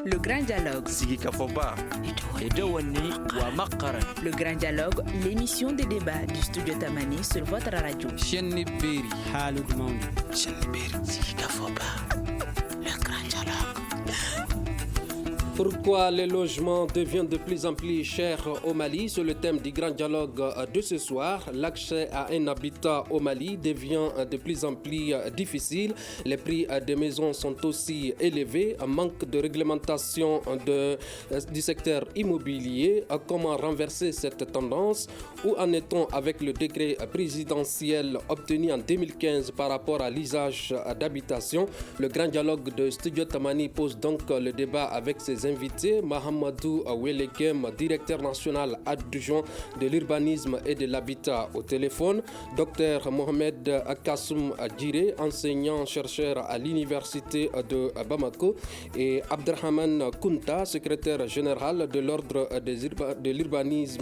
Le grand dialogue. Sigi Kafoba. Edouani wa Makaran. Le grand dialogue, l'émission de débat du studio Tamani sur votre radio. Chenni Beri. Halud Mauni. Chenni Beri. Sigi Kafoba. Le grand dialogue. Pourquoi les logements deviennent de plus en plus chers au Mali? C'est le thème du grand dialogue de ce soir. L'accès à un habitat au Mali devient de plus en plus difficile. Les prix des maisons sont aussi élevés. Un manque de réglementation du secteur immobilier. Comment renverser cette tendance? Où en est-on avec le décret présidentiel obtenu en 2015 par rapport à l'usage d'habitation? Le grand dialogue de Studio Tamani pose donc le débat avec ses invités. Mahamadou Welegem, directeur national adjoint de l'urbanisme et de l'habitat au téléphone. Dr Mohamed Kassoum Djire, enseignant-chercheur à l'université de Bamako. Et Abderrahman Kounta, secrétaire général de l'ordre des urbanistes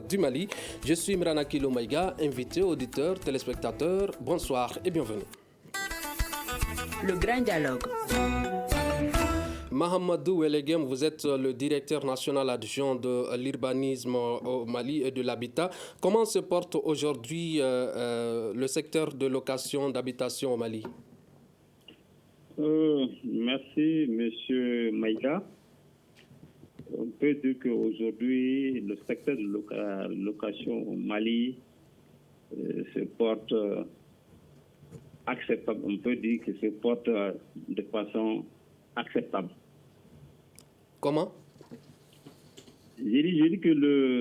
du Mali. Je suis Imran Akilo Maïga, invité, auditeur, téléspectateur. Bonsoir et bienvenue. Le grand dialogue. Mahamadou Welegem, vous êtes le directeur national adjoint de l'urbanisme au Mali et de l'habitat. Comment se porte aujourd'hui le secteur de location d'habitation au Mali? Merci, Monsieur Maïga. On peut dire qu'aujourd'hui, le secteur de location au Mali se porte acceptable. On peut dire que se porte de façon acceptable. Comment? J'ai dit que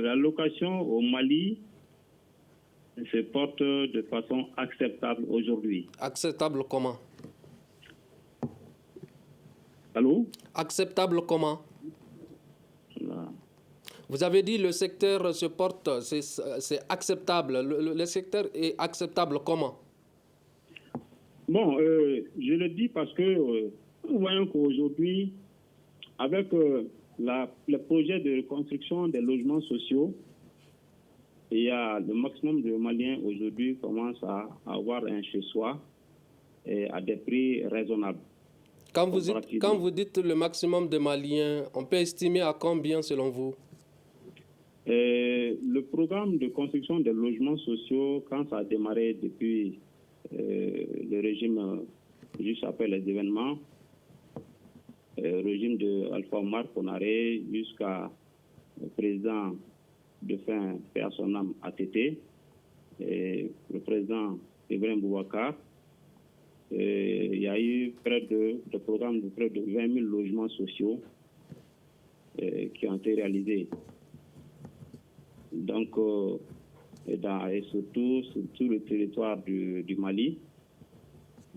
la location au Mali se porte de façon acceptable aujourd'hui. Acceptable comment? Allô? Acceptable comment? Là. Vous avez dit le secteur se porte, c'est acceptable. Le secteur est acceptable comment? Bon, je le dis parce que nous voyons qu'aujourd'hui, avec le projet de construction des logements sociaux, il y a le maximum de Maliens aujourd'hui commencent à avoir un chez-soi et à des prix raisonnables. Quand vous dites le maximum de Maliens, on peut estimer à combien selon vous? Le programme de construction des logements sociaux, quand ça a démarré depuis le régime juste après les événements, régime de Alpha Omar Konaré jusqu'à le président de fin paix à son âme ATT, et le président Ibrahim Boubacar, il y a eu le programme de près de 20 000 logements sociaux qui ont été réalisés. Donc, et surtout sur tout le territoire du Mali,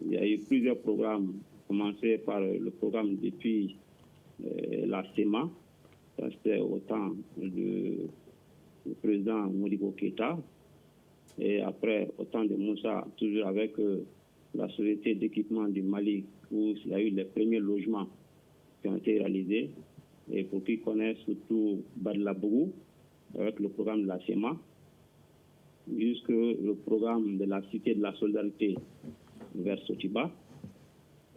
il y a eu plusieurs programmes, commencé par le programme depuis la SEMA, c'était au temps du président Modibo Keïta, et après au temps de Moussa, toujours avec la Société d'équipement du Mali, où il y a eu les premiers logements qui ont été réalisés, et pour qui connaissent surtout Badlabougou, avec le programme de la SEMA, jusque le programme de la Cité de la Solidarité vers Sotiba,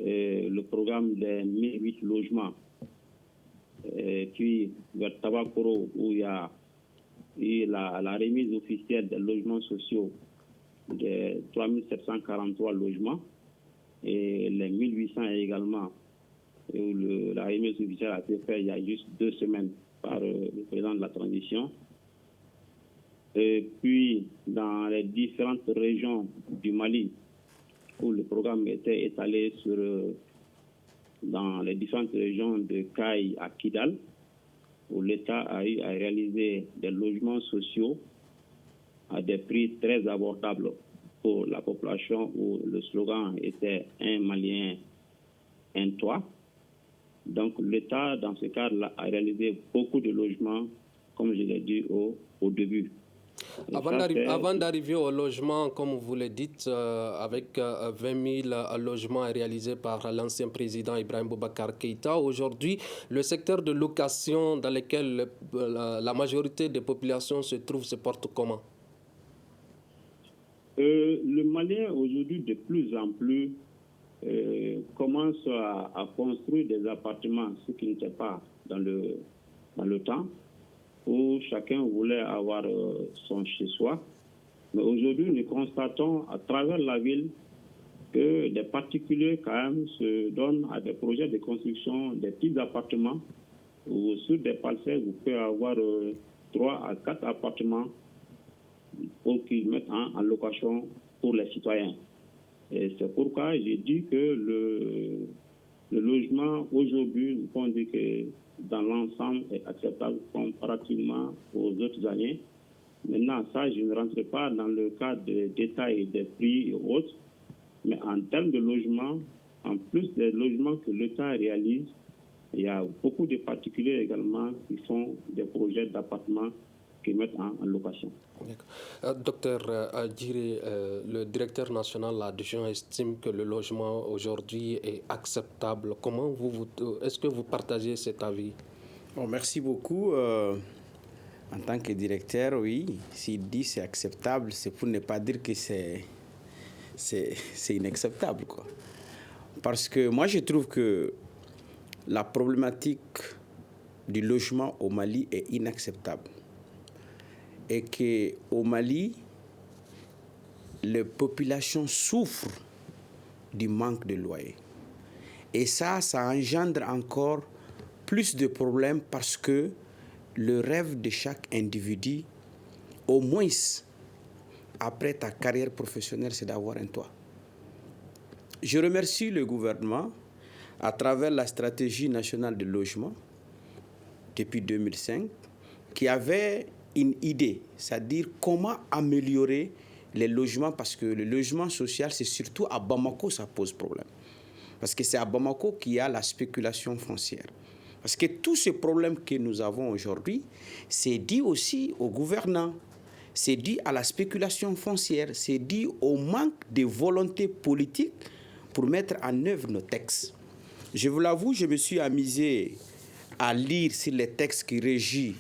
et le programme des 1008 logements, et puis vers Tabakoro, où il y a eu la remise officielle des logements sociaux de 3743 logements, et les 1800 également, où la remise officielle a été faite il y a juste 2 semaines par le président de la transition. Et puis, dans les différentes régions du Mali, où le programme était étalé dans les différentes régions de Kaï à Kidal, où l'État a eu à réaliser des logements sociaux à des prix très abordables pour la population, où le slogan était « Un Malien, un toit ». Donc l'État, dans ce cadre-là, a réalisé beaucoup de logements, comme je l'ai dit au début. Avant d'arriver au logement, comme vous le dites, avec 20 000 logements réalisés par l'ancien président Ibrahim Boubacar Keïta, aujourd'hui, le secteur de location dans lequel la majorité des populations se trouve se porte comment? Le Malien, aujourd'hui, de plus en plus, commencent à construire des appartements, ce qui n'était pas dans le temps, où chacun voulait avoir son chez-soi. Mais aujourd'hui, nous constatons à travers la ville que des particuliers quand même se donnent à des projets de construction des petits appartements où sur des parcelles, vous pouvez avoir 3 à 4 appartements pour qu'ils mettent en location pour les citoyens. Et c'est pourquoi j'ai dit que le logement aujourd'hui, nous pouvons dire que dans l'ensemble est acceptable comparativement aux autres années. Maintenant, ça, je ne rentre pas dans le cadre des détails des prix et autres, mais en termes de logement, en plus des logements que l'État réalise, il y a beaucoup de particuliers également qui font des projets d'appartements qui mettent en location. Docteur Djiré, le directeur national adjoint estime que le logement aujourd'hui est acceptable. Comment est-ce que vous partagez cet avis? Bon, merci beaucoup. En tant que directeur, oui, s'il dit c'est acceptable, c'est pour ne pas dire que c'est inacceptable, quoi. Parce que moi, je trouve que la problématique du logement au Mali est inacceptable. Et qu'au Mali, les populations souffrent du manque de loyer. Et ça engendre encore plus de problèmes parce que le rêve de chaque individu, au moins après ta carrière professionnelle, c'est d'avoir un toit. Je remercie le gouvernement à travers la stratégie nationale de logement depuis 2005 qui avait une idée, c'est-à-dire comment améliorer les logements, parce que le logement social, c'est surtout à Bamako, ça pose problème. Parce que c'est à Bamako qu'il y a la spéculation foncière. Parce que tous ces problèmes que nous avons aujourd'hui, c'est dû aussi aux gouvernants, c'est dû à la spéculation foncière, c'est dû au manque de volonté politique pour mettre en œuvre nos textes. Je vous l'avoue, je me suis amusé à lire sur les textes qui régissent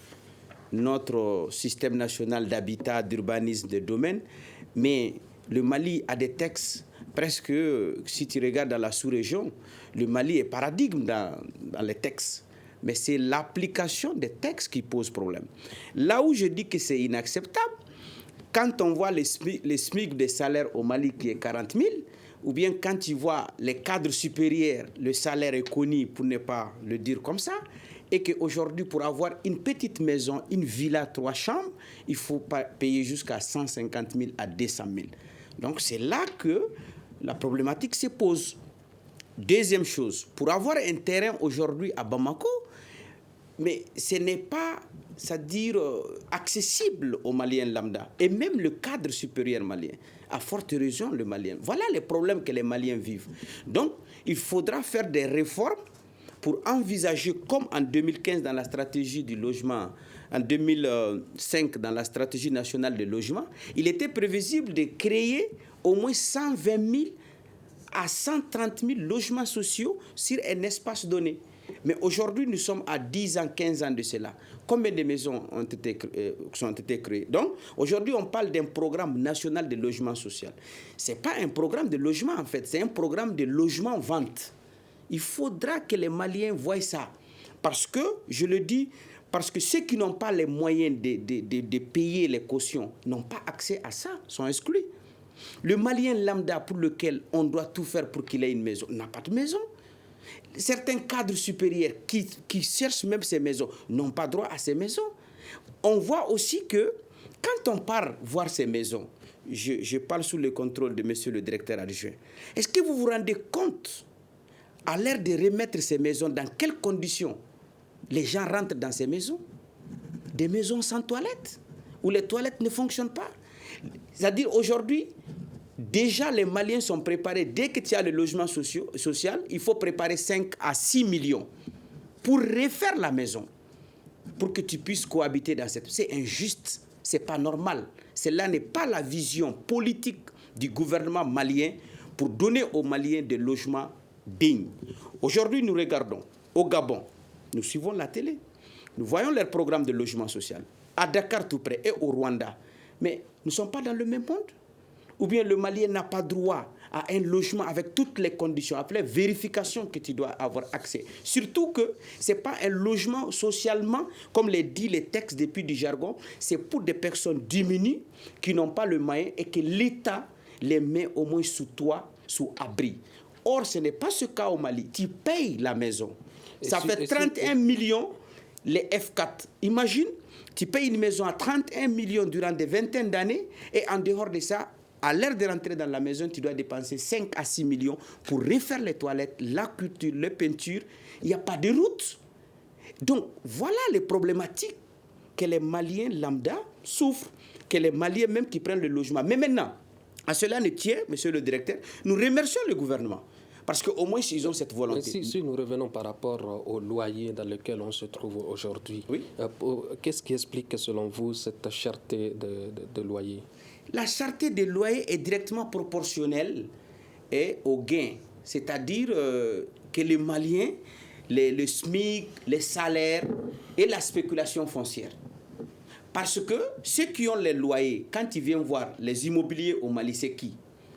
notre système national d'habitat, d'urbanisme, de domaine, mais le Mali a des textes presque, si tu regardes dans la sous-région, le Mali est paradigme dans les textes. Mais c'est l'application des textes qui pose problème. Là où je dis que c'est inacceptable, quand on voit les SMIC des salaires au Mali qui est 40 000, ou bien quand tu vois les cadres supérieurs, le salaire est connu, pour ne pas le dire comme ça, et qu'aujourd'hui, pour avoir une petite maison, une villa 3 chambres, il faut payer jusqu'à 150 000 à 200 000. Donc c'est là que la problématique se pose. Deuxième chose, pour avoir un terrain aujourd'hui à Bamako, mais ce n'est pas, c'est-à-dire accessible aux Maliens lambda, et même le cadre supérieur malien, à forte raison le Malien. Voilà les problèmes que les Maliens vivent. Donc, il faudra faire des réformes pour envisager, comme en 2015 dans la stratégie du logement, en 2005 dans la stratégie nationale de logement, il était prévisible de créer au moins 120 000 à 130 000 logements sociaux sur un espace donné. Mais aujourd'hui, nous sommes à 10 ans, 15 ans de cela. Combien de maisons ont été créées? Donc, aujourd'hui, on parle d'un programme national de logement social. Ce n'est pas un programme de logement, en fait. C'est un programme de logement-vente. Il faudra que les Maliens voient ça. Parce que, je le dis, parce que ceux qui n'ont pas les moyens de payer les cautions n'ont pas accès à ça, sont exclus. Le Malien lambda pour lequel on doit tout faire pour qu'il ait une maison n'a pas de maison. Certains cadres supérieurs qui cherchent même ces maisons n'ont pas droit à ces maisons. On voit aussi que quand on part voir ces maisons, je parle sous le contrôle de monsieur le directeur adjoint, est-ce que vous vous rendez compte, à l'heure de remettre ces maisons, dans quelles conditions les gens rentrent dans ces maisons? Des maisons sans toilettes, où les toilettes ne fonctionnent pas. C'est-à-dire aujourd'hui, déjà les Maliens sont préparés. Dès que tu as le logement social, il faut préparer 5 à 6 millions pour refaire la maison, pour que tu puisses cohabiter dans cette... C'est injuste, c'est pas normal. Cela n'est pas la vision politique du gouvernement malien pour donner aux Maliens des logements dignes. Aujourd'hui, nous regardons au Gabon, nous suivons la télé, nous voyons leur programme de logement social, à Dakar tout près et au Rwanda. Mais nous ne sommes pas dans le même monde. Ou bien le Malien n'a pas droit à un logement avec toutes les conditions, avec les vérifications que tu dois avoir accès. Surtout que ce n'est pas un logement socialement, comme les dit les textes depuis du jargon, c'est pour des personnes diminuées qui n'ont pas le moyen et que l'État les met au moins sous toit, sous abri. Or, ce n'est pas ce cas au Mali. Tu payes la maison. Ça fait 31 millions les F4. Imagine, tu payes une maison à 31 millions durant des vingtaines d'années et en dehors de ça, à l'heure de rentrer dans la maison, tu dois dépenser 5 à 6 millions pour refaire les toilettes, la culture, les peintures. Il n'y a pas de route. Donc, voilà les problématiques que les Maliens lambda souffrent, que les Maliens même qui prennent le logement. Mais maintenant, à cela ne tient, monsieur le directeur, nous remercions le gouvernement. Parce qu'au moins, ils ont cette volonté. Si nous revenons par rapport au loyer dans lequel on se trouve aujourd'hui, oui. Qu'est-ce qui explique, selon vous, cette cherté de loyer? La cherté des loyers est directement proportionnelle au gain. C'est-à-dire que les Maliens, le SMIC, les salaires et la spéculation foncière. Parce que ceux qui ont les loyers, quand ils viennent voir les immobiliers au Mali, c'est qui?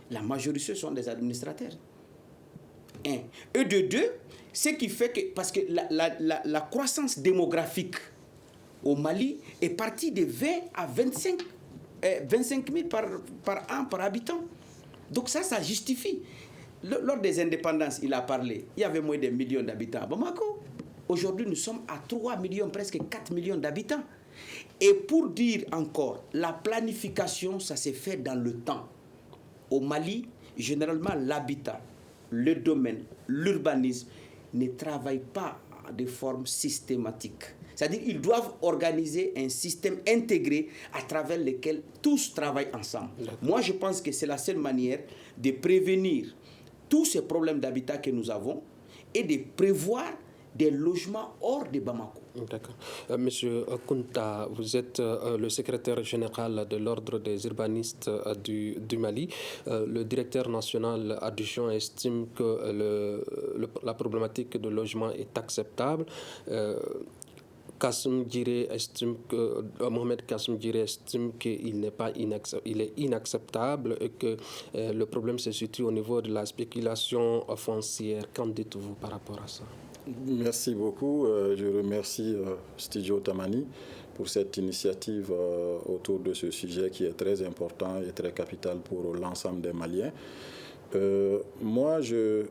La majorité sont des administrateurs. Un. Et de deux, ce qui fait que... Parce que la croissance démographique au Mali est partie de 20 à 25 000 par an, par habitant. Donc ça justifie. Lors des indépendances, il a parlé, il y avait moins de millions d'habitants à Bamako. Aujourd'hui, nous sommes à 3 millions, presque 4 millions d'habitants. Et pour dire encore, la planification, ça s'est fait dans le temps. Au Mali, généralement, l'habitat, le domaine, l'urbanisme ne travaillent pas de forme systématique. C'est-à-dire qu'ils doivent organiser un système intégré à travers lequel tous travaillent ensemble. Moi, je pense que c'est la seule manière de prévenir tous ces problèmes d'habitat que nous avons et de prévoir des logements hors de Bamako. D'accord. Monsieur Kounta, vous êtes le secrétaire général de l'Ordre des urbanistes du Mali. Le directeur national adjoint estime que la problématique de logement est acceptable. Mohamed Kassim Djiré estime qu'il est inacceptable et que le problème se situe au niveau de la spéculation foncière. Qu'en dites-vous par rapport à ça? Merci beaucoup. Je remercie Studio Tamani pour cette initiative autour de ce sujet qui est très important et très capital pour l'ensemble des Maliens. Moi, je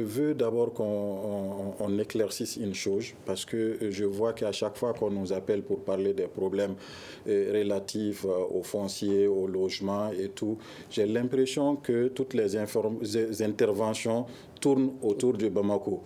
veux d'abord qu'on éclaircisse une chose, parce que je vois qu'à chaque fois qu'on nous appelle pour parler des problèmes relatifs aux fonciers, au logement et tout, j'ai l'impression que toutes les interventions tournent autour de Bamako.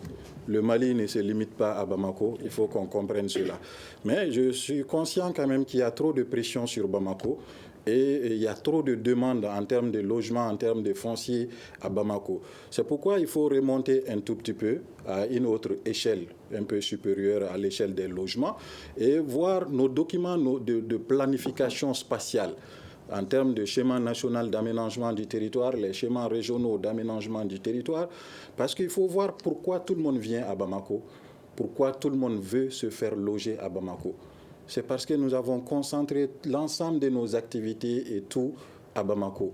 Le Mali ne se limite pas à Bamako, il faut qu'on comprenne cela. Mais je suis conscient quand même qu'il y a trop de pression sur Bamako. Et il y a trop de demandes en termes de logement, en termes de foncier à Bamako. C'est pourquoi il faut remonter un tout petit peu à une autre échelle, un peu supérieure à l'échelle des logements, et voir nos documents de planification spatiale en termes de schéma national d'aménagement du territoire, les schémas régionaux d'aménagement du territoire, parce qu'il faut voir pourquoi tout le monde vient à Bamako, pourquoi tout le monde veut se faire loger à Bamako. C'est parce que nous avons concentré l'ensemble de nos activités et tout à Bamako.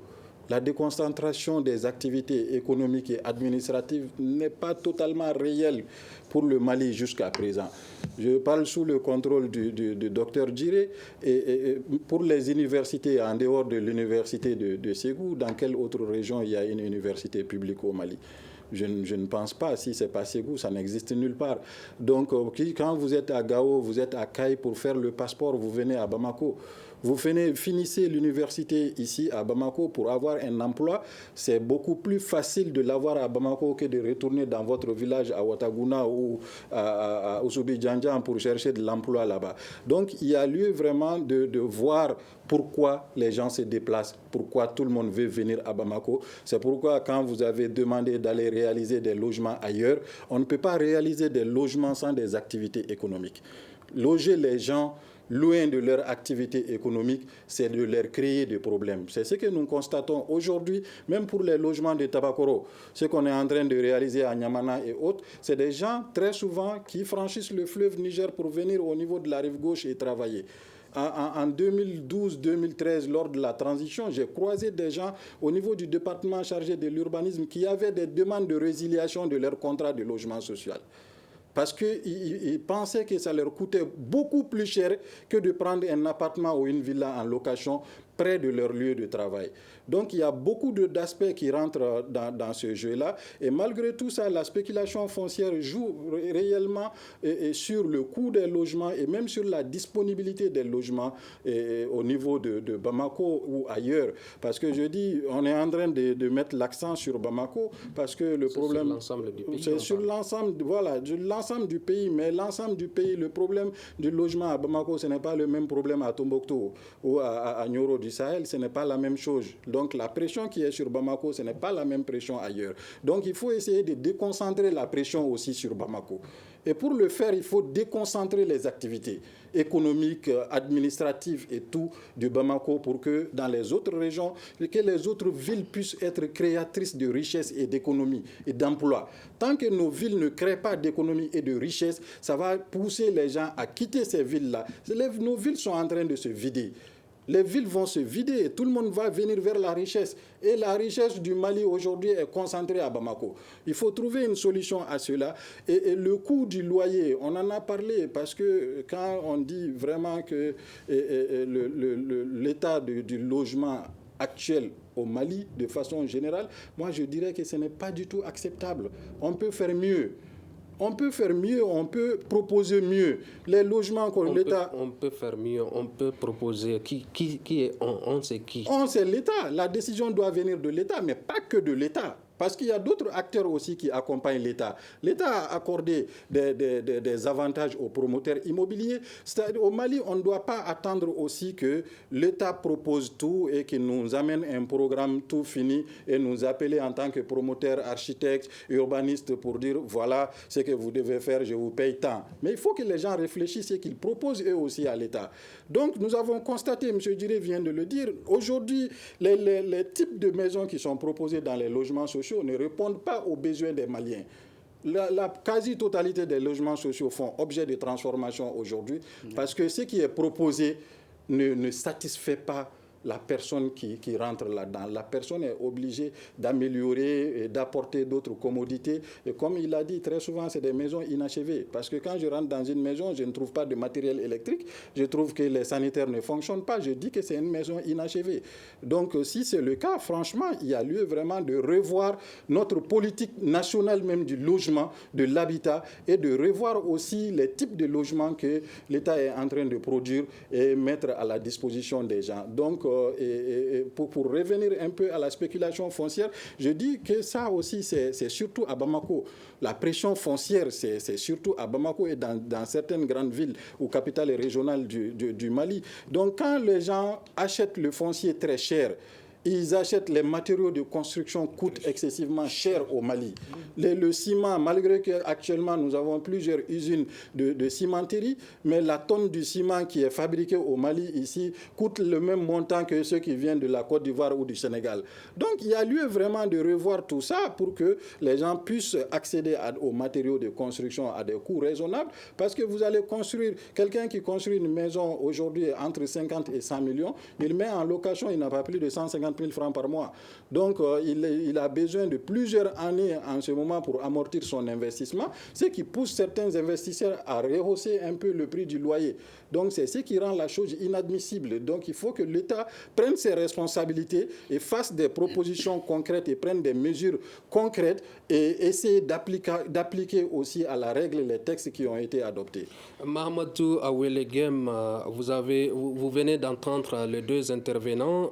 La déconcentration des activités économiques et administratives n'est pas totalement réelle pour le Mali jusqu'à présent. Je parle sous le contrôle du docteur Djiré. Et pour les universités, en dehors de l'université de Ségou, dans quelle autre région il y a une université publique au Mali ? Je ne pense pas. Si ce n'est pas Ségou, ça n'existe nulle part. Donc, quand vous êtes à Gao, vous êtes à Kaï pour faire le passeport, vous venez à Bamako. Vous finissez l'université ici à Bamako pour avoir un emploi. C'est beaucoup plus facile de l'avoir à Bamako que de retourner dans votre village à Ouatagouna ou à Oussoubi-Djandjan pour chercher de l'emploi là-bas. Donc, il y a lieu vraiment de voir pourquoi les gens se déplacent, pourquoi tout le monde veut venir à Bamako. C'est pourquoi quand vous avez demandé d'aller réaliser des logements ailleurs, on ne peut pas réaliser des logements sans des activités économiques. Loger les gens loin de leur activité économique, c'est de leur créer des problèmes. C'est ce que nous constatons aujourd'hui, même pour les logements de Tabakoro. Ce qu'on est en train de réaliser à Niamana et autres, c'est des gens très souvent qui franchissent le fleuve Niger pour venir au niveau de la rive gauche et travailler. En 2012-2013, lors de la transition, j'ai croisé des gens au niveau du département chargé de l'urbanisme qui avaient des demandes de résiliation de leur contrat de logement social. Parce qu'ils pensaient que ça leur coûtait beaucoup plus cher que de prendre un appartement ou une villa en location près de leur lieu de travail. Donc il y a beaucoup d'aspects qui rentrent dans ce jeu-là. Et malgré tout ça, la spéculation foncière joue réellement sur le coût des logements et même sur la disponibilité des logements au niveau de Bamako ou ailleurs. Parce que je dis, on est en train de mettre l'accent sur Bamako parce que le problème... C'est sur l'ensemble du pays. C'est sur l'ensemble, voilà, de l'ensemble du pays. Mais l'ensemble du pays, le problème du logement à Bamako, ce n'est pas le même problème à Tombouctou ou à Nioro du Sahel, ce n'est pas la même chose. Donc la pression qui est sur Bamako, ce n'est pas la même pression ailleurs. Donc il faut essayer de déconcentrer la pression aussi sur Bamako. Et pour le faire, il faut déconcentrer les activités économiques, administratives et tout de Bamako pour que dans les autres régions, que les autres villes puissent être créatrices de richesse et d'économie et d'emploi. Tant que nos villes ne créent pas d'économie et de richesse, ça va pousser les gens à quitter ces villes-là. Nos villes sont en train de se vider. Les villes vont se vider et tout le monde va venir vers la richesse. Et la richesse du Mali aujourd'hui est concentrée à Bamako. Il faut trouver une solution à cela. Et le coût du loyer, on en a parlé parce que quand on dit vraiment que l'état du logement actuel au Mali, de façon générale, moi je dirais que ce n'est pas du tout acceptable. On peut faire mieux. On peut faire mieux, on peut proposer mieux. Les logements que l'État... On peut faire mieux, on peut proposer... Qui est on c'est qui? On, c'est l'État. La décision doit venir de l'État, mais pas que de l'État. Parce qu'il y a d'autres acteurs aussi qui accompagnent l'État. L'État a accordé des avantages aux promoteurs immobiliers. Au Mali, on ne doit pas attendre aussi que l'État propose tout et qu'il nous amène un programme tout fini et nous appeler en tant que promoteurs, architectes, urbanistes pour dire voilà ce que vous devez faire, je vous paye tant. Mais il faut que les gens réfléchissent et qu'ils proposent eux aussi à l'État. Donc nous avons constaté, M. Diré vient de le dire, aujourd'hui les types de maisons qui sont proposées dans les logements sociaux ne répondent pas aux besoins des Maliens. La quasi-totalité des logements sociaux font objet de transformation aujourd'hui parce que ce qui est proposé ne satisfait pas la personne qui rentre là-dedans. La personne est obligée d'améliorer et d'apporter d'autres commodités. Et comme il a dit, très souvent, c'est des maisons inachevées. Parce que quand je rentre dans une maison, je ne trouve pas de matériel électrique. Je trouve que les sanitaires ne fonctionnent pas. Je dis que c'est une maison inachevée. Donc, si c'est le cas, franchement, il y a lieu vraiment de revoir notre politique nationale même du logement, de l'habitat, et de revoir aussi les types de logements que l'État est en train de produire et mettre à la disposition des gens. Donc, pour revenir un peu à la spéculation foncière, je dis que ça aussi, c'est surtout à Bamako. La pression foncière, c'est surtout à Bamako et dans certaines grandes villes ou capitales régionales du Mali. Donc, quand les gens achètent le foncier très cher, ils achètent les matériaux de construction coûtent excessivement cher au Mali. Le ciment, malgré qu'actuellement nous avons plusieurs usines de cimenterie, mais la tonne du ciment qui est fabriquée au Mali ici coûte le même montant que ceux qui viennent de la Côte d'Ivoire ou du Sénégal. Donc il y a lieu vraiment de revoir tout ça pour que les gens puissent accéder aux matériaux de construction à des coûts raisonnables, parce que vous allez construire, quelqu'un qui construit une maison aujourd'hui entre 50 et 100 millions, il met en location, il n'a pas plus de 150 000 francs par mois. Donc, il a besoin de plusieurs années en ce moment pour amortir son investissement, ce qui pousse certains investisseurs à rehausser un peu le prix du loyer. Donc, c'est ce qui rend la chose inadmissible. Donc, il faut que l'État prenne ses responsabilités et fasse des propositions concrètes et prenne des mesures concrètes et essayer d'appliquer aussi à la règle les textes qui ont été adoptés. Mahamadou Awelegem, vous venez d'entendre les deux intervenants.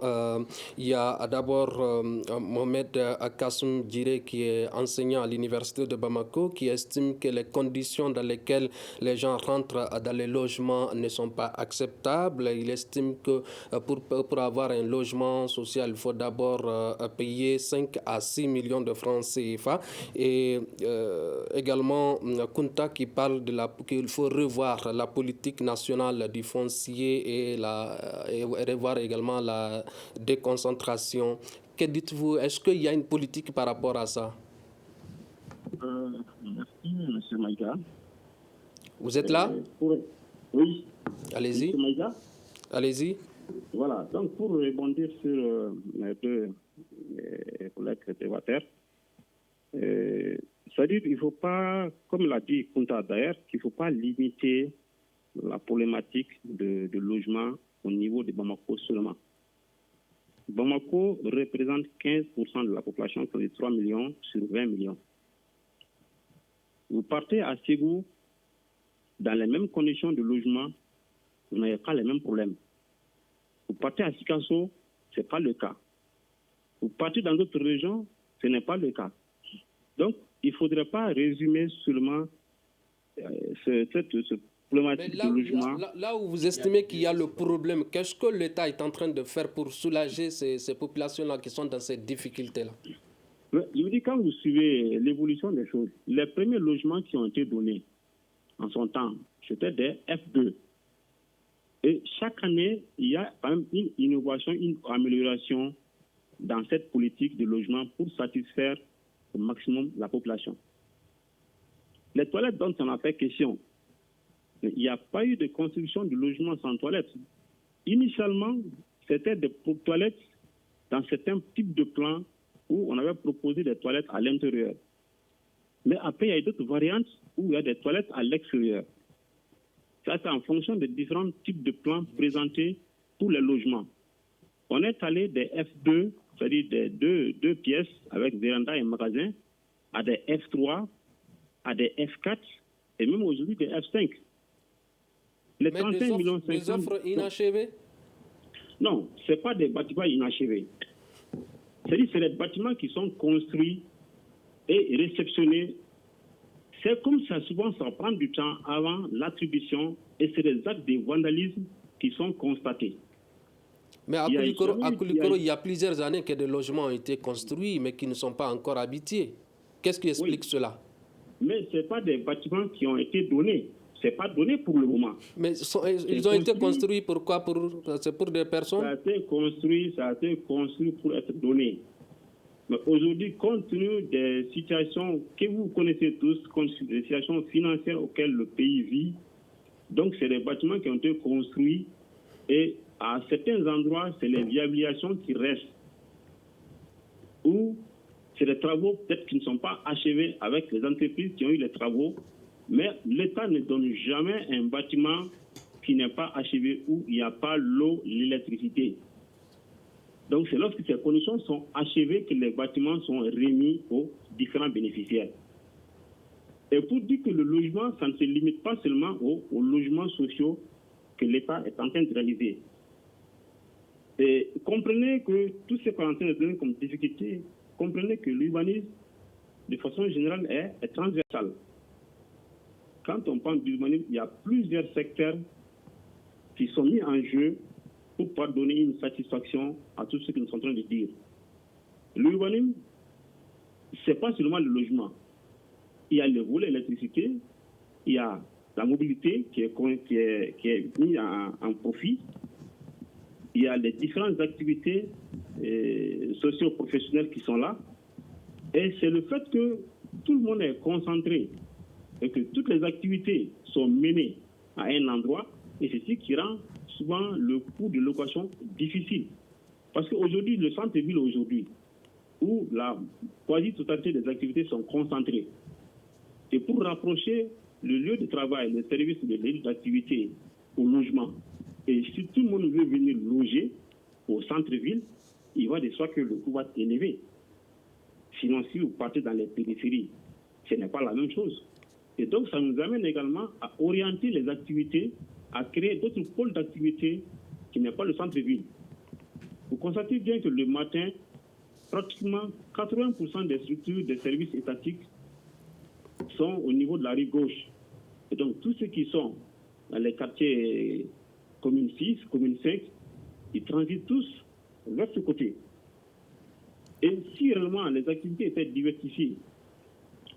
Il y a d'abord Mohamed Kassoum Diré, qui est enseignant à l'université de Bamako, qui estime que les conditions dans lesquelles les gens rentrent dans les logements ne sont pas acceptables. Il estime que pour avoir un logement social, il faut d'abord payer 5 à 6 millions de francs CFA. Et également Kunta qui parle qu'il faut revoir la politique nationale du foncier et revoir également la déconcentration. Que dites-vous? Est-ce qu'il y a une politique par rapport à ça? Merci, M. Maïga. Vous êtes là? Oui. Allez-y. M. Maïga. Allez-y. Voilà, donc pour rebondir sur les deux collègues débatteurs, c'est-à-dire qu'il ne faut pas, comme l'a dit Kunta d'ailleurs, qu'il ne faut pas limiter la problématique de logement au niveau de Bamako seulement. Bamako représente 15% de la population, c'est 3 millions sur 20 millions. Vous partez à Ségou, dans les mêmes conditions de logement, vous n'avez pas les mêmes problèmes. Vous partez à Sikasso, ce n'est pas le cas. Vous partez dans d'autres régions, ce n'est pas le cas. Donc, il ne faudrait pas résumer seulement ce problématique de logement. Là où vous estimez qu'il y a le problème, qu'est-ce que l'État est en train de faire pour soulager ces populations-là qui sont dans ces difficultés-là? Je vous dis, quand vous suivez l'évolution des choses, les premiers logements qui ont été donnés en son temps, c'était des F2. Et chaque année, il y a quand même une innovation, une amélioration dans cette politique de logement pour satisfaire au maximum la population. Les toilettes dont on a fait question, il n'y a pas eu de construction de logements sans toilettes. Initialement, c'était des toilettes dans certains types de plans où on avait proposé des toilettes à l'intérieur. Mais après, il y a eu d'autres variantes où il y a des toilettes à l'extérieur. Ça, c'est en fonction des différents types de plans présentés pour les logements. On est allé des F2, c'est-à-dire des deux pièces avec véranda et magasin, à des F3, à des F4 et même aujourd'hui des F5. Les 35 millions 500... Des offres inachevées? Non, ce n'est pas des bâtiments inachevés. C'est-à-dire que c'est des bâtiments qui sont construits et réceptionnés. C'est comme ça, souvent, ça prend du temps avant l'attribution et c'est des actes de vandalisme qui sont constatés. Mais à Koulikoro, il y a plusieurs années que des logements ont été construits, mais qui ne sont pas encore habités. Qu'est-ce qui explique cela? Mais ce n'est pas des bâtiments qui ont été donnés. Ce n'est pas donné pour le moment. Mais ils ont été construits pourquoi? C'est pour des personnes? Ça a été construit pour être donné. Mais aujourd'hui, compte tenu des situations que vous connaissez tous, des situations financières auxquelles le pays vit, donc c'est des bâtiments qui ont été construits et à certains endroits, c'est les viabilisations qui restent. Ou c'est des travaux peut-être qui ne sont pas achevés avec les entreprises qui ont eu les travaux, mais l'État ne donne jamais un bâtiment qui n'est pas achevé où il n'y a pas l'eau, l'électricité. Donc c'est lorsque ces conditions sont achevées que les bâtiments sont remis aux différents bénéficiaires. Et pour dire que le logement, ça ne se limite pas seulement aux logements sociaux que l'État est en train de réaliser. Et comprenez que tout ce qu'on est en train de donner comme difficulté, comprenez que l'urbanisme, de façon générale, est transversal. Quand on parle d'urbanisme, il y a plusieurs secteurs qui sont mis en jeu pour pouvoir donner une satisfaction à tout ce que nous sommes en train de dire. L'urbanisme, ce n'est pas seulement le logement. Il y a le volet électricité, il y a la mobilité qui est mise en profit, il y a les différentes activités socio-professionnelles qui sont là, et c'est le fait que tout le monde est concentré et que toutes les activités sont menées à un endroit, et c'est ce qui rend souvent le coût de location difficile. Parce qu'aujourd'hui, le centre-ville aujourd'hui, où la quasi-totalité des activités sont concentrées, et pour rapprocher le lieu de travail, le service de lieu d'activité au logement, et si tout le monde veut venir loger au centre-ville, il va de soi que le coût va être élevé. Sinon, si vous partez dans les périphéries, ce n'est pas la même chose. Et donc, ça nous amène également à orienter les activités, à créer d'autres pôles d'activité qui n'est pas le centre-ville. Vous constatez bien que le matin, pratiquement 80% des structures des services étatiques sont au niveau de la rive gauche. Et donc, tous ceux qui sont dans les quartiers commune 6, commune 5, ils transitent tous vers ce côté. Et si réellement les activités étaient diversifiées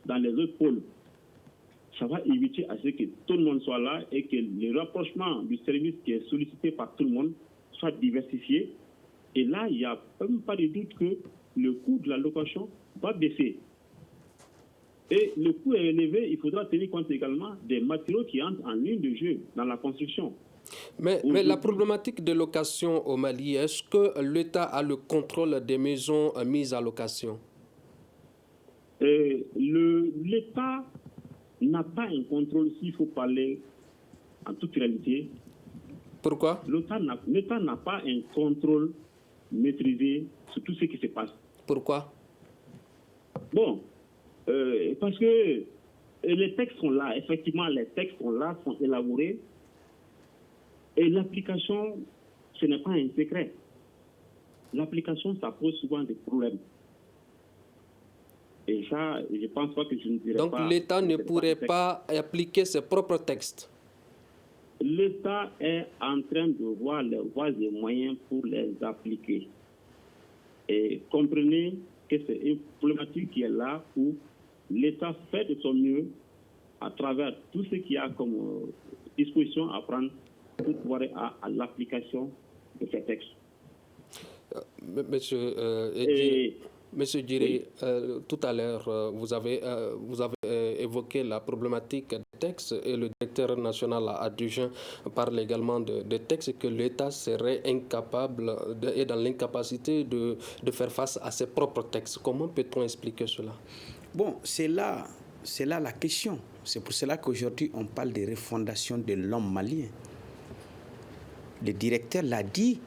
dans les autres pôles, ça va éviter à ce que tout le monde soit là et que le rapprochement du service qui est sollicité par tout le monde soit diversifié. Et là, il n'y a même pas de doute que le coût de la location va baisser. Et le coût est élevé, il faudra tenir compte également des matériaux qui entrent en ligne de jeu dans la construction. Mais la problématique de location au Mali, est-ce que l'État a le contrôle des maisons mises à location? L'État n'a pas un contrôle, s'il faut parler en toute réalité. Pourquoi? L'État n'a pas un contrôle maîtrisé sur tout ce qui se passe. Pourquoi? Bon, parce que les textes sont là, effectivement, les textes sont là, sont élaborés. Et l'application, ce n'est pas un secret. L'application, ça pose souvent des problèmes. Et ça, je ne pense pas que je ne dirais pas... Donc l'État ne pourrait pas appliquer ses propres textes? L'État est en train de voir les voies et moyens pour les appliquer. Et comprenez que c'est une problématique qui est là où l'État fait de son mieux à travers tout ce qu'il y a comme disposition à prendre pour pouvoir à l'application de ces textes. Monsieur Djiri, oui. Tout à l'heure, vous avez évoqué la problématique des textes et le directeur national adjoint parle également de textes que l'État serait incapable et dans l'incapacité de faire face à ses propres textes. Comment peut-on expliquer cela? Bon, c'est là la question. C'est pour cela qu'aujourd'hui, on parle de refondation de l'homme malien. Le directeur l'a dit.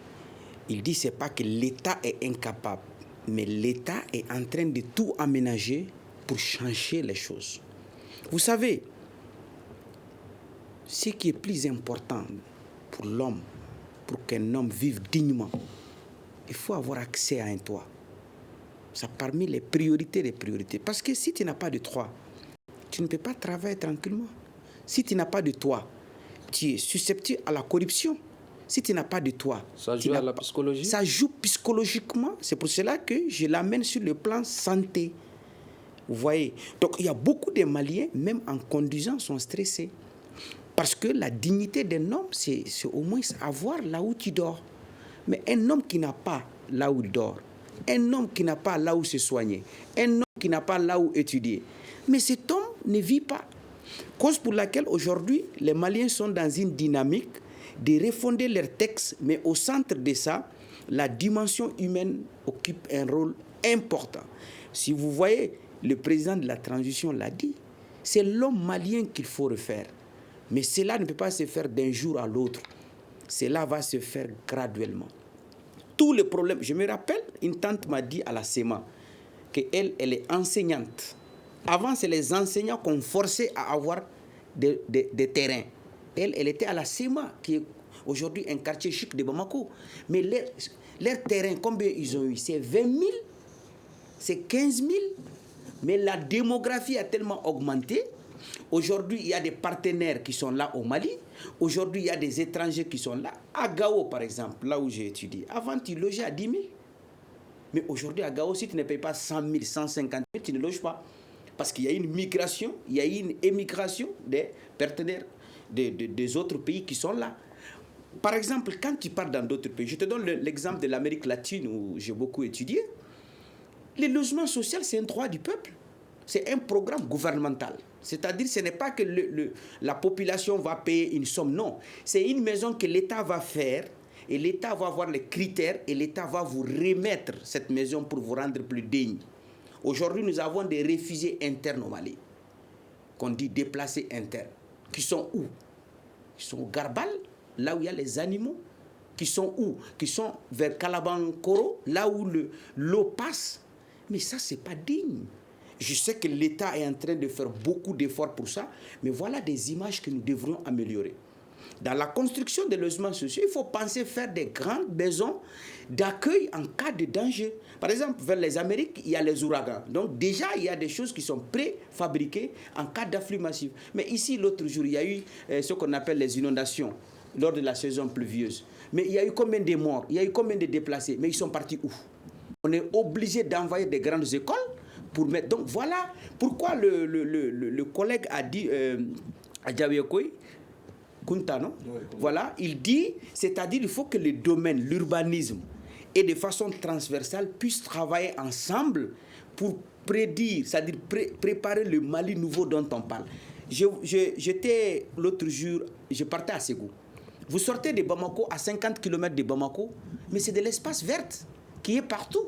Il dit que ce n'est pas que l'État est incapable, mais l'État est en train de tout aménager pour changer les choses. Vous savez, ce qui est plus important pour l'homme, pour qu'un homme vive dignement, il faut avoir accès à un toit. C'est parmi les priorités des priorités. Parce que si tu n'as pas de toit, tu ne peux pas travailler tranquillement. Si tu n'as pas de toit, tu es susceptible à la corruption. Si tu n'as pas de toit, ça joue à la psychologie. Ça joue psychologiquement. C'est pour cela que je l'amène sur le plan santé. Vous voyez. Donc il y a beaucoup de Maliens, même en conduisant, sont stressés. Parce que la dignité d'un homme, c'est au moins avoir là où tu dors. Mais un homme qui n'a pas là où il dort, un homme qui n'a pas là où se soigner, un homme qui n'a pas là où étudier, mais cet homme ne vit pas. Cause pour laquelle aujourd'hui, les Maliens sont dans une dynamique de refonder leurs textes, mais au centre de ça, la dimension humaine occupe un rôle important. Si vous voyez, le président de la transition l'a dit, c'est l'homme malien qu'il faut refaire. Mais cela ne peut pas se faire d'un jour à l'autre. Cela va se faire graduellement. Tous les problèmes, je me rappelle, une tante m'a dit à la SEMA qu'elle est enseignante. Avant, c'est les enseignants qu'on forçait à avoir des terrains. Elle était à la SEMA, qui est aujourd'hui un quartier chic de Bamako. Mais leurs terrains, combien ils ont eu? C'est 20 000, c'est 15 000. Mais la démographie a tellement augmenté. Aujourd'hui, il y a des partenaires qui sont là au Mali. Aujourd'hui, il y a des étrangers qui sont là. À Gao, par exemple, là où j'ai étudié. Avant, tu logeais à 10 000. Mais aujourd'hui, à Gao, si tu ne payes pas 100 000, 150 000, tu ne loges pas. Parce qu'il y a une migration, il y a une émigration des partenaires des autres pays qui sont là. Par exemple, quand tu pars dans d'autres pays, je te donne l'exemple de l'Amérique latine où j'ai beaucoup étudié. Le logement social, c'est un droit du peuple. C'est un programme gouvernemental. C'est-à-dire, ce n'est pas que la population va payer une somme, non. C'est une maison que l'État va faire et l'État va avoir les critères et l'État va vous remettre cette maison pour vous rendre plus digne. Aujourd'hui, nous avons des réfugiés internes au Mali, qu'on dit déplacés internes, qui sont où? Ils sont au Garbal, là où il y a les animaux. Qui sont où? Qui sont vers Kalabankoro, là où l'eau passe. Mais ça, ce n'est pas digne. Je sais que l'État est en train de faire beaucoup d'efforts pour ça, mais voilà des images que nous devrions améliorer. Dans la construction des logements sociaux, il faut penser faire des grandes maisons d'accueil en cas de danger. Par exemple, vers les Amériques, il y a les ouragans. Donc déjà, il y a des choses qui sont préfabriquées en cas d'afflux massif. Mais ici, l'autre jour, il y a eu ce qu'on appelle les inondations lors de la saison pluvieuse. Mais il y a eu combien de morts? Il y a eu combien de déplacés? Mais ils sont partis où? On est obligé d'envoyer des grandes écoles pour mettre... Donc voilà pourquoi le collègue a dit à Djaouékoui, Kunta, non? Oui. Voilà, il dit, c'est-à-dire il faut que le domaine, l'urbanisme, et de façon transversale, puissent travailler ensemble pour prédire, c'est-à-dire préparer le Mali nouveau dont on parle. J'étais l'autre jour, je partais à Ségou. Vous sortez de Bamako, à 50 km de Bamako, mais c'est de l'espace vert qui est partout.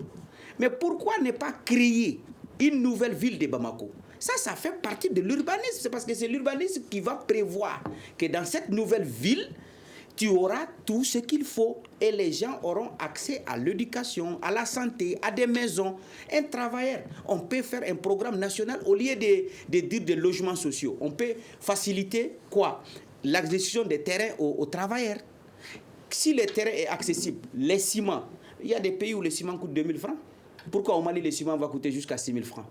Mais pourquoi ne pas créer une nouvelle ville de Bamako? Ça fait partie de l'urbanisme. C'est parce que c'est l'urbanisme qui va prévoir que dans cette nouvelle ville, tu auras tout ce qu'il faut et les gens auront accès à l'éducation, à la santé, à des maisons. Un travailleur, on peut faire un programme national au lieu de dire des logements sociaux. On peut faciliter quoi? L'acquisition des terrains aux travailleurs. Si le terrain est accessible, les ciments, il y a des pays où le ciment coûte 2000 francs. Pourquoi au Mali, le ciment va coûter jusqu'à 6000 francs?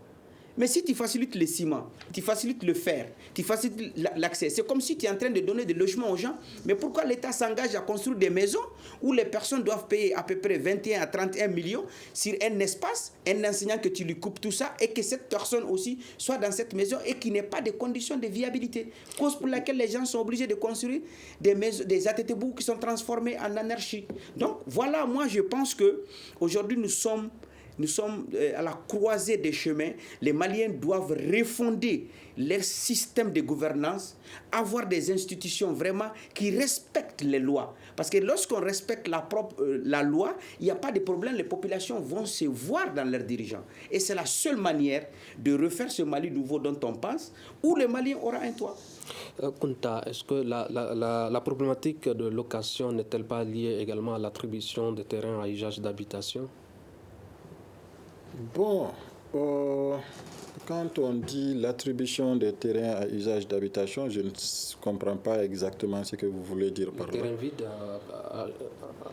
Mais si tu facilites le ciment, tu facilites le fer, tu facilites l'accès, c'est comme si tu es en train de donner des logements aux gens. Mais pourquoi l'État s'engage à construire des maisons où les personnes doivent payer à peu près 21 à 31 millions sur un espace, un enseignant que tu lui coupes tout ça et que cette personne aussi soit dans cette maison et qu'il n'ait pas de conditions de viabilité. Cause pour laquelle les gens sont obligés de construire des maisons, des ATT-bou qui sont transformés en anarchie. Donc voilà, moi je pense qu'aujourd'hui nous sommes à la croisée des chemins. Les Maliens doivent refonder leur système de gouvernance, avoir des institutions vraiment qui respectent les lois. Parce que lorsqu'on respecte la loi, il n'y a pas de problème, les populations vont se voir dans leurs dirigeants. Et c'est la seule manière de refaire ce Mali nouveau dont on pense, où le Malien aura un toit. Kunta, est-ce que la problématique de location n'est-elle pas liée également à l'attribution de terrains à usage d'habitation? Bon, quand on dit l'attribution des terrains à usage d'habitation, je ne comprends pas exactement ce que vous voulez dire par là. Terrain vide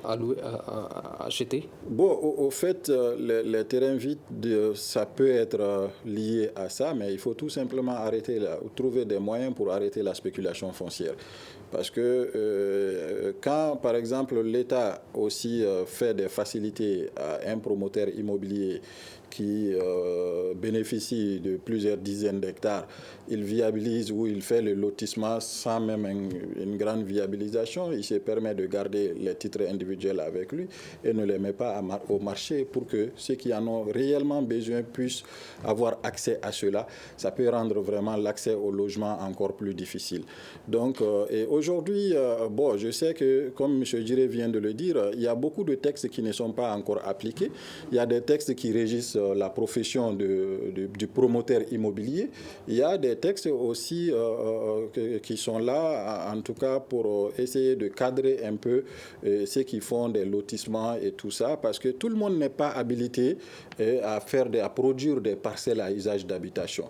à acheter? Bon, au fait, les terrains vides, ça peut être lié à ça, mais il faut tout simplement trouver des moyens pour arrêter la spéculation foncière. Parce que quand, par exemple, l'État aussi fait des facilités à un promoteur immobilier qui bénéficie de plusieurs dizaines d'hectares, il viabilise ou il fait le lotissement sans même une grande viabilisation. Il se permet de garder les titres individuels avec lui et ne les met pas au marché pour que ceux qui en ont réellement besoin puissent avoir accès à cela. Ça peut rendre vraiment l'accès au logement encore plus difficile. Donc, et aujourd'hui, bon, je sais que, comme M. Djiré vient de le dire, il y a beaucoup de textes qui ne sont pas encore appliqués. Il y a des textes qui régissent la profession du promoteur immobilier. Il y a des textes aussi qui sont là, en tout cas, pour essayer de cadrer un peu ceux qui font des lotissements et tout ça, parce que tout le monde n'est pas habilité à produire des parcelles à usage d'habitation.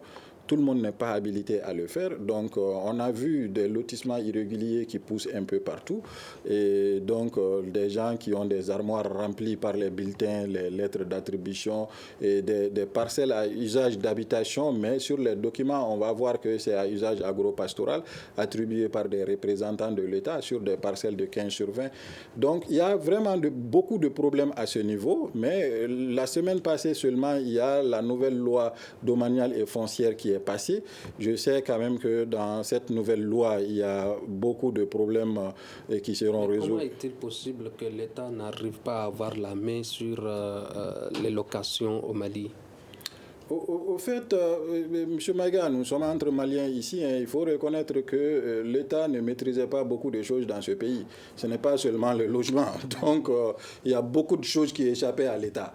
Tout le monde n'est pas habilité à le faire. Donc, on a vu des lotissements irréguliers qui poussent un peu partout. Et donc, des gens qui ont des armoires remplies par les bulletins, les lettres d'attribution et des parcelles à usage d'habitation. Mais sur les documents, on va voir que c'est à usage agropastoral, attribué par des représentants de l'État sur des parcelles de 15 sur 20. Donc, il y a vraiment beaucoup de problèmes à ce niveau. Mais la semaine passée seulement, il y a la nouvelle loi domaniale et foncière qui est passé. Je sais quand même que dans cette nouvelle loi, il y a beaucoup de problèmes qui seront résolus. Comment est-il possible que l'État n'arrive pas à avoir la main sur les locations au Mali? Au fait, M. Maïga, nous sommes entre Maliens ici. Il faut reconnaître que l'État ne maîtrisait pas beaucoup de choses dans ce pays. Ce n'est pas seulement le logement. Donc, il y a beaucoup de choses qui échappaient à l'État.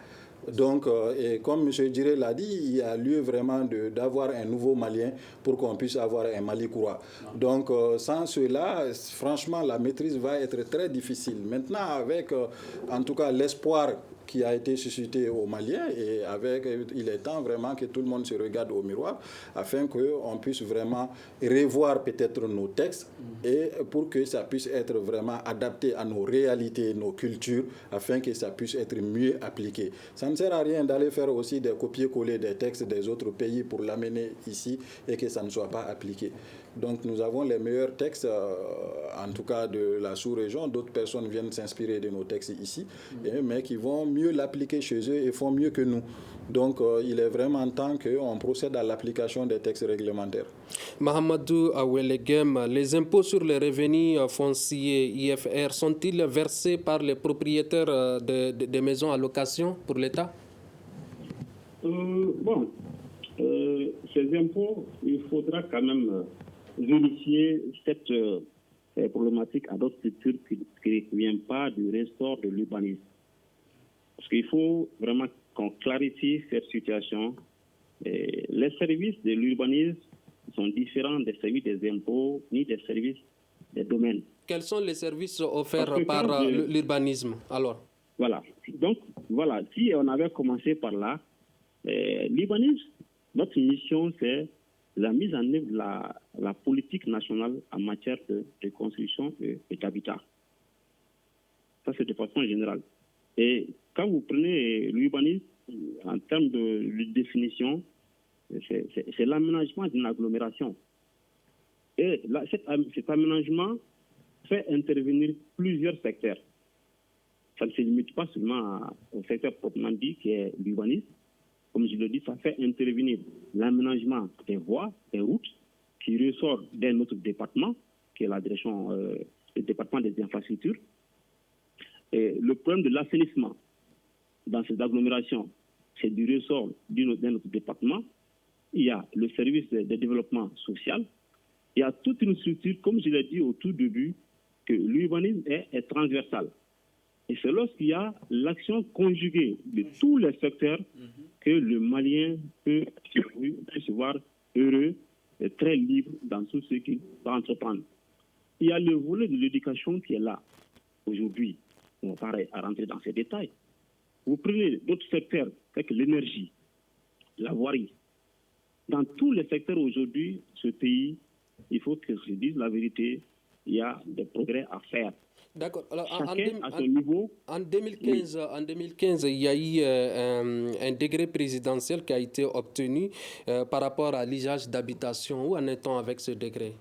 Donc, et comme M. Djiré l'a dit, il y a lieu vraiment d'avoir un nouveau Malien pour qu'on puisse avoir un Mali courant. Donc, sans cela, franchement, la maîtrise va être très difficile. Maintenant, avec, en tout cas, l'espoir qui a été suscité aux Maliens et il est temps vraiment que tout le monde se regarde au miroir afin qu'on puisse vraiment revoir peut-être nos textes et pour que ça puisse être vraiment adapté à nos réalités, nos cultures, afin que ça puisse être mieux appliqué. Ça ne sert à rien d'aller faire aussi des copier-coller des textes des autres pays pour l'amener ici et que ça ne soit pas appliqué. Donc nous avons les meilleurs textes, en tout cas de la sous-région. D'autres personnes viennent s'inspirer de nos textes ici, mais qui vont mieux l'appliquer chez eux et font mieux que nous. Donc il est vraiment temps qu'on procède à l'application des textes réglementaires. Mahamadou Awelegem, les impôts sur les revenus fonciers IFR sont-ils versés par les propriétaires des maisons à location pour l'État? Bon, ces impôts, il faudra quand même vérifier cette problématiques à d'autres structures qui ne viennent pas du ressort de l'urbanisme. Parce qu'il faut vraiment qu'on clarifie cette situation. Les services de l'urbanisme sont différents des services des impôts ni des services des domaines. Quels sont les services offerts par l'urbanisme alors? Voilà. Donc, voilà, si on avait commencé par là, l'urbanisme, notre mission, c'est la mise en œuvre de la politique nationale en matière de construction et d'habitat. Ça, c'est de façon générale. Et quand vous prenez l'urbanisme, en termes de définition, c'est l'aménagement d'une agglomération. Et là, cet aménagement fait intervenir plusieurs secteurs. Ça ne se limite pas seulement au secteur proprement dit, qui est l'urbanisme. Comme je le dis, ça fait intervenir l'aménagement des voies, des routes, qui ressort d'un autre département, qui est la direction, le département des infrastructures. Et le problème de l'assainissement dans ces agglomérations, c'est du ressort d'un autre département. Il y a le service de développement social. Il y a toute une structure, comme je l'ai dit au tout début, que l'urbanisme est transversal. Et c'est lorsqu'il y a l'action conjuguée de tous les secteurs que le Malien peut se voir heureux et très libre dans tout ce qu'il va entreprendre. Il y a le volet de l'éducation qui est là aujourd'hui. On va pas à rentrer dans ces détails. Vous prenez d'autres secteurs, avec l'énergie, la voirie. Dans tous les secteurs aujourd'hui, ce pays, il faut que je dise la vérité, il y a des progrès à faire. D'accord. Alors, en 2015, il y a eu un décret présidentiel qui a été obtenu par rapport à l'usage d'habitation. Où en est-on avec ce décret?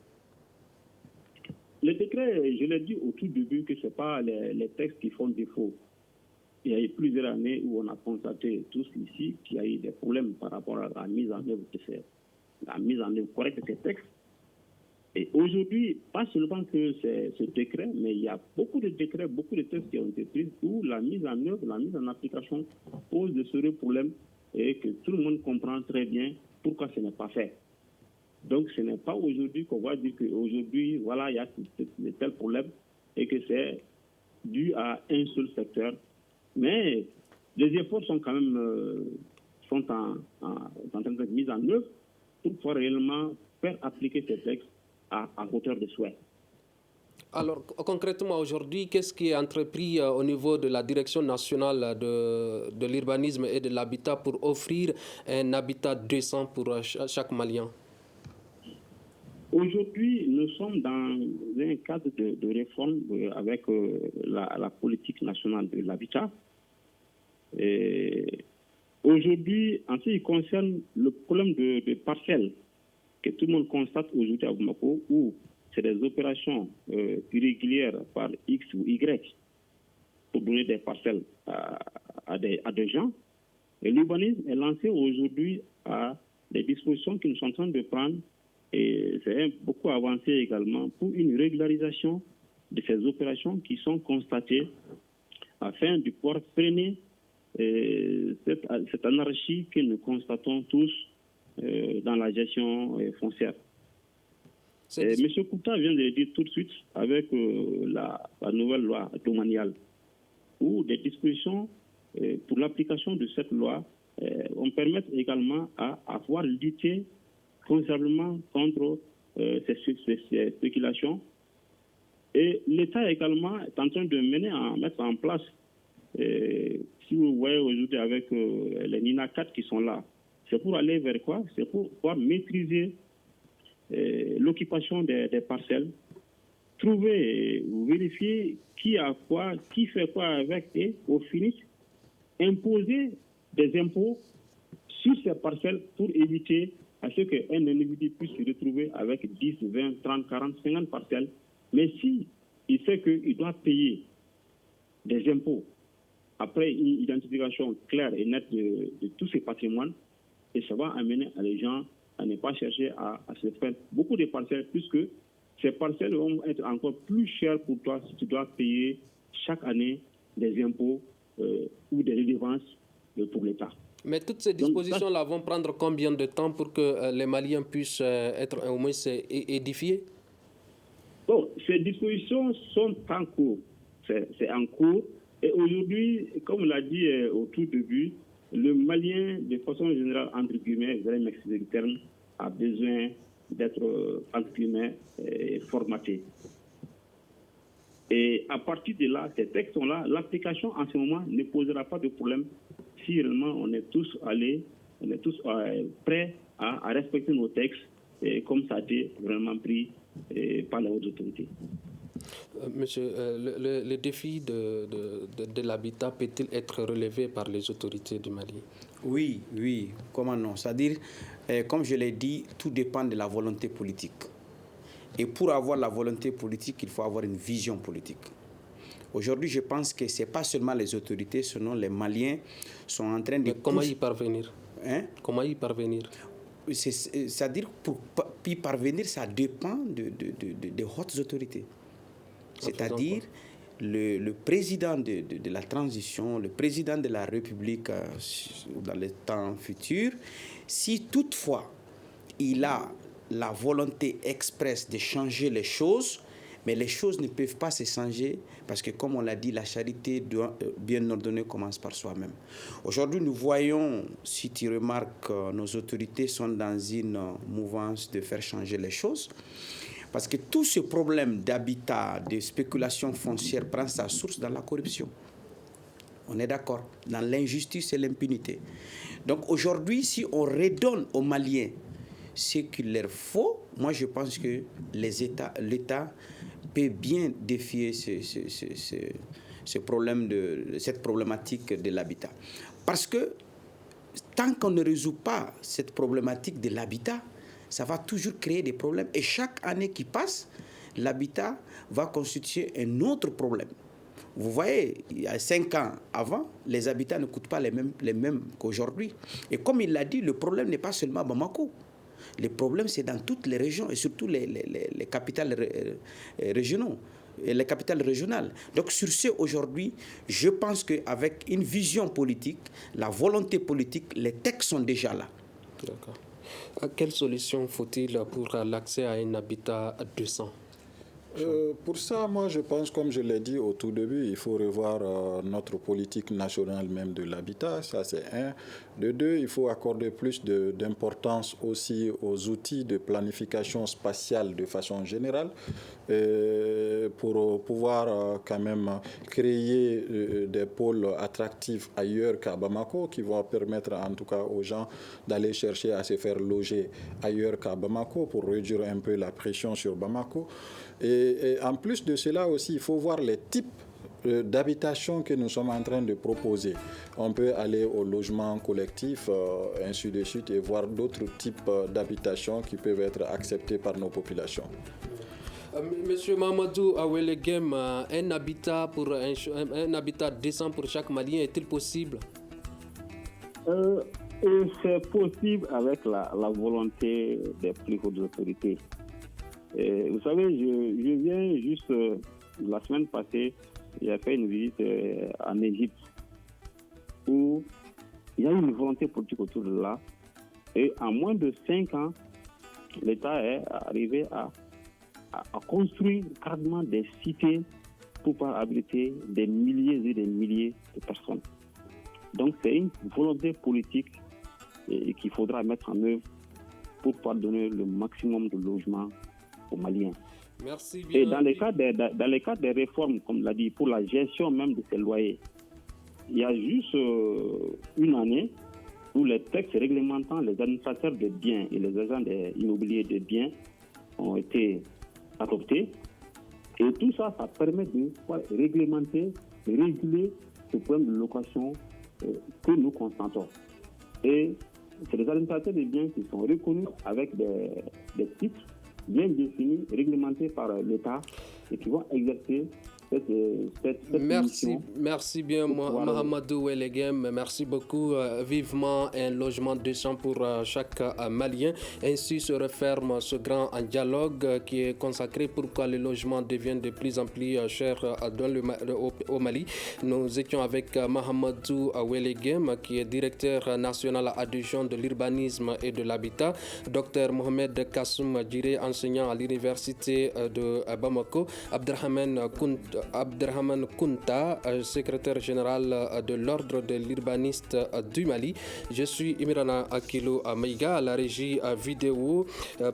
Le décret, je l'ai dit au tout début que ce n'est pas les textes qui font défaut. Il y a eu plusieurs années où on a constaté tous ici qu'il y a eu des problèmes par rapport à la mise en œuvre correcte de ces textes. Et aujourd'hui, pas seulement que c'est ce décret, mais il y a beaucoup de décrets, beaucoup de textes qui ont été pris où la mise en œuvre, la mise en application pose de sérieux problèmes et que tout le monde comprend très bien pourquoi ce n'est pas fait. Donc ce n'est pas aujourd'hui qu'on va dire qu'aujourd'hui, voilà, il y a de tels problèmes et que c'est dû à un seul secteur. Mais les efforts sont quand même sont en train d'être mis en œuvre pour pouvoir réellement faire appliquer ces textes à hauteur de souhait. Alors, concrètement, aujourd'hui, qu'est-ce qui est entrepris au niveau de la Direction nationale de l'urbanisme et de l'habitat pour offrir un habitat décent pour chaque Malien? Aujourd'hui, nous sommes dans un cadre de réforme avec la politique nationale de l'habitat. Aujourd'hui, en ce qui concerne le problème de parcelles, que tout le monde constate aujourd'hui à Bamako, où c'est des opérations irrégulières par X ou Y pour donner des parcelles à des gens. Et l'urbanisme est lancé aujourd'hui à des dispositions qu'ils sont en train de prendre et c'est beaucoup avancé également pour une régularisation de ces opérations qui sont constatées afin de pouvoir freiner cette anarchie que nous constatons tous dans la gestion foncière. M. Kouta vient de le dire tout de suite avec la nouvelle loi domaniale, où des dispositions pour l'application de cette loi on permet également à avoir lutté considérablement contre ces spéculations. Et l'État également est en train de mettre en place, si vous voyez aujourd'hui avec les NINA 4 qui sont là, c'est pour aller vers quoi? C'est pour pouvoir maîtriser l'occupation des parcelles, trouver, vérifier qui a quoi, qui fait quoi avec, et au finish, imposer des impôts sur ces parcelles pour éviter à ce qu'un individu puisse se retrouver avec 10, 20, 30, 40, 50 parcelles. Mais si il sait qu'il doit payer des impôts après une identification claire et nette de tous ces patrimoines, et ça va amener les gens à ne pas chercher à se faire beaucoup de parcelles, puisque ces parcelles vont être encore plus chères pour toi si tu dois payer chaque année des impôts ou des redevances pour l'État. Mais toutes ces dispositions-là vont prendre combien de temps pour que les Maliens puissent être au moins édifiés? Bon, ces dispositions sont en cours. C'est en cours. Et aujourd'hui, comme l'a dit au tout début, le Malien, de façon générale, entre guillemets, vous allez m'excuser le terme, a besoin d'être, entre guillemets, formaté. Et à partir de là, ces textes sont là. L'application en ce moment ne posera pas de problème si réellement on est tous prêts à respecter nos textes, comme ça a été vraiment pris par les hautes autorités. Monsieur, le défi de l'habitat peut-il être relevé par les autorités du Mali? Oui, comment non? C'est-à-dire, comme je l'ai dit, tout dépend de la volonté politique. Et pour avoir la volonté politique, il faut avoir une vision politique. Aujourd'hui, je pense que ce n'est pas seulement les autorités, sinon les Maliens sont en train de... Mais comment y parvenir? Comment y parvenir? C'est-à-dire, pour y parvenir, ça dépend des hautes autorités. C'est-à-dire, le président de la transition, le président de la République dans les temps futurs, si toutefois il a la volonté expresse de changer les choses, mais les choses ne peuvent pas se changer parce que, comme on l'a dit, la charité doit bien ordonnée commence par soi-même. Aujourd'hui, nous voyons, si tu remarques, nos autorités sont dans une mouvance de faire changer les choses. Parce que tout ce problème d'habitat, de spéculation foncière prend sa source dans la corruption. On est d'accord, dans l'injustice et l'impunité. Donc aujourd'hui, si on redonne aux Maliens ce qu'il leur faut, moi je pense que l'État peut bien défier cette problématique de l'habitat. Parce que tant qu'on ne résout pas cette problématique de l'habitat, ça va toujours créer des problèmes. Et chaque année qui passe, l'habitat va constituer un autre problème. Vous voyez, il y a 5 ans avant, les habitats ne coûtent pas les mêmes qu'aujourd'hui. Et comme il l'a dit, le problème n'est pas seulement à Bamako. Le problème, c'est dans toutes les régions et surtout les capitales régionaux. Les capitales régionales. Donc sur ce, aujourd'hui, je pense qu'avec une vision politique, la volonté politique, les textes sont déjà là. D'accord. Quelle solution faut-il pour l'accès à un habitat décent? Pour ça, moi, je pense, comme je l'ai dit au tout début, il faut revoir notre politique nationale même de l'habitat. Ça, c'est un. De deux, il faut accorder plus d'importance aussi aux outils de planification spatiale de façon générale pour pouvoir quand même créer des pôles attractifs ailleurs qu'à Bamako qui vont permettre en tout cas aux gens d'aller chercher à se faire loger ailleurs qu'à Bamako pour réduire un peu la pression sur Bamako. Et en plus de cela aussi, il faut voir les types d'habitation que nous sommes en train de proposer. On peut aller au logement collectif, ainsi de suite, et voir d'autres types d'habitation qui peuvent être acceptés par nos populations. Monsieur Mamadou Awelegem, un habitat décent pour chaque Malien est-il possible? C'est possible avec la volonté des plus hautes autorités. Vous savez, je viens juste la semaine passée, j'ai fait une visite en Égypte où il y a une volonté politique autour de là. Et en moins de 5 ans, l'État est arrivé à construire carrément des cités pour pouvoir abriter des milliers et des milliers de personnes. Donc c'est une volonté politique qu'il faudra mettre en œuvre pour pouvoir donner le maximum de logements aux Maliens. Merci bien. Et dans les cas des réformes, comme l'a dit, pour la gestion même de ces loyers, il y a juste une année où les textes réglementant les administrateurs de biens et les agents immobiliers de biens ont été adoptés. Et tout ça, ça permet de réglementer, de réguler ce problème de location que nous constatons. Et c'est les administrateurs de biens qui sont reconnus avec des titres bien définis, réglementés par l'État et qui vont exercer Merci bien, Mahamadou Welegem. Merci beaucoup. Vivement un logement décent pour chaque Malien. Ainsi se referme ce grand dialogue qui est consacré pourquoi le logement devient de plus en plus cher au Mali. Nous étions avec Mahamadou Welegem, qui est directeur national adjoint de l'urbanisme et de l'habitat, Dr Mohamed Kassoum Djiré, enseignant à l'université de Bamako, Abderrahmane Kounta, secrétaire général de l'ordre de l'urbaniste du Mali. Je suis Imirana Akilo Maïga, à la régie vidéo.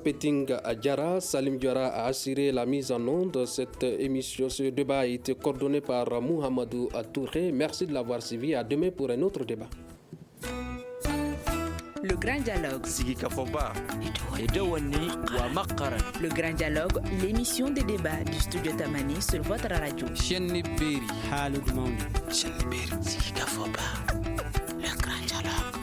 Peting Diara, Salim Diara a assuré la mise en onde de cette émission. Ce débat a été coordonné par Mouhamadou Touré. Merci de l'avoir suivi. À demain pour un autre débat. Le Grand Dialogue. Le Grand Dialogue, l'émission des débats du studio Tamani sur votre radio. Le Grand Dialogue.